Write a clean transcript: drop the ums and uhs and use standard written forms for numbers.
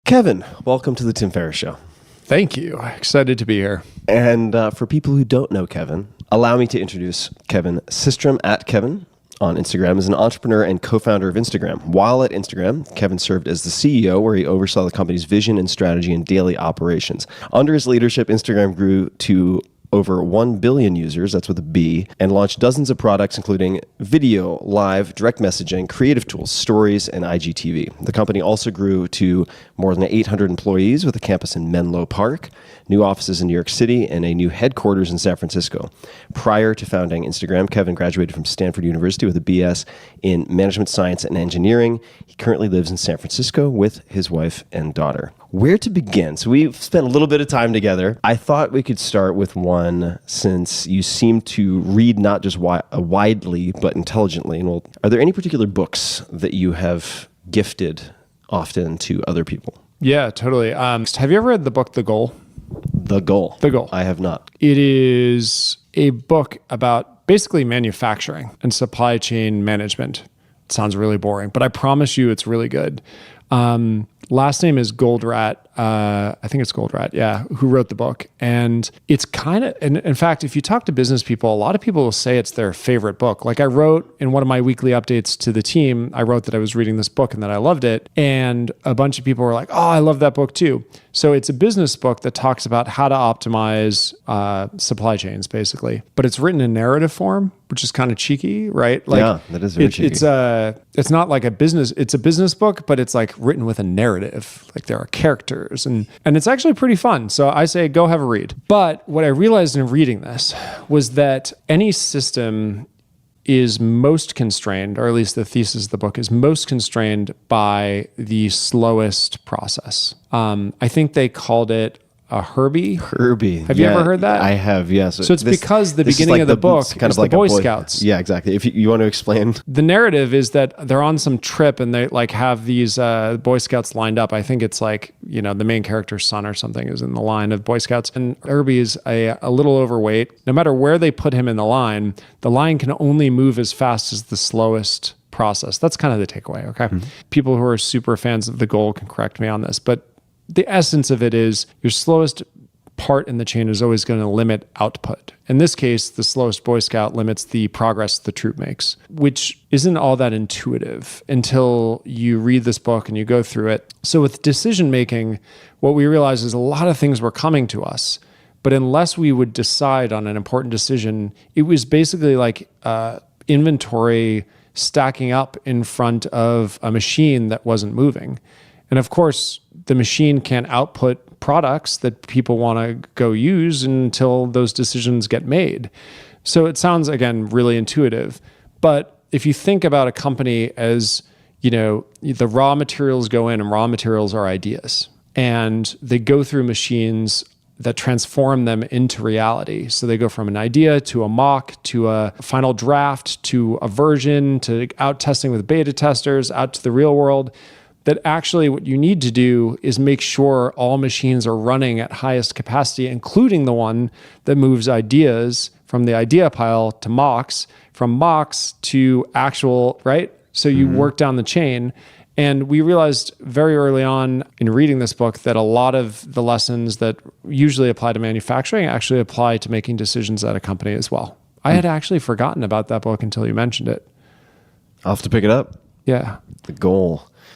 Kevin, welcome to the Tim Ferriss Show. Thank you. Excited to be here. And for people who don't know Kevin, allow me to introduce Kevin Systrom at Kevin on Instagram as an entrepreneur and co-founder of Instagram. While at Instagram, Kevin served as the CEO, where he oversaw the company's vision and strategy and daily operations. Under his leadership, Instagram grew to over 1 billion users, that's with a B, and launched dozens of products, including video, live, direct messaging, creative tools, stories, and IGTV. The company also grew to more than 800 employees with a campus in Menlo Park, new offices in New York City, and a new headquarters in San Francisco. Prior to founding Instagram, Kevin graduated from Stanford University with a BS in Management Science and Engineering. He currently lives in San Francisco with his wife and daughter. Where to begin? So we've spent a little bit of time together. I thought we could start with one, since you seem to read not just widely, but intelligently. And are there any particular books that you have gifted often to other people? Yeah, totally. Have you ever read the book, The Goal? The Goal? The Goal. I have not. It is a book about basically manufacturing and supply chain management. It sounds really boring, but I promise you it's really good. Last name is Goldratt. I think it's Goldratt, yeah, who wrote the book. And it's kind of, and in fact, if you talk to business people, a lot of people will say it's their favorite book. Like I wrote in one of my weekly updates to the team, I wrote that I was reading this book and that I loved it. And a bunch of people were like, oh, I love that book too. So it's a business book that talks about how to optimize supply chains, basically. But it's written in narrative form, which is kind of cheeky, right? Like, yeah, that is very cheeky. It's not like it's a business book, but it's like written with a narrative. Like there are characters and it's actually pretty fun. So I say, go have a read. But what I realized in reading this was that any system is most constrained, or at least the thesis of the book is most constrained by the slowest process. I think they called it a Herbie. Have you ever heard that? I have, yes. So it's because the beginning of the book kind is of like the Boy Scouts. Yeah, exactly. If you want to explain. The narrative is that they're on some trip and they like have these Boy Scouts lined up. I think it's like, the main character's son or something is in the line of Boy Scouts. And Herbie is a little overweight. No matter where they put him in the line can only move as fast as the slowest process. That's kind of the takeaway, okay? Mm-hmm. People who are super fans of The Goal can correct me on this, but the essence of it is your slowest part in the chain is always going to limit output. In this case, the slowest Boy Scout limits the progress the troop makes, which isn't all that intuitive until you read this book and you go through it. So with decision making, what we realize is a lot of things were coming to us, but unless we would decide on an important decision, it was basically like inventory stacking up in front of a machine that wasn't moving. And of course, the machine can't output products that people want to go use until those decisions get made. So it sounds, again, really intuitive. But if you think about a company as, the raw materials go in and raw materials are ideas. And they go through machines that transform them into reality. So they go from an idea to a mock, to a final draft, to a version, to out testing with beta testers, out to the real world. That actually what you need to do is make sure all machines are running at highest capacity, including the one that moves ideas from the idea pile to mocks, from mocks to actual, right? So you work down the chain. And we realized very early on in reading this book that a lot of the lessons that usually apply to manufacturing actually apply to making decisions at a company as well. I had actually forgotten about that book until you mentioned it. I'll have to pick it up. Yeah. The Goal.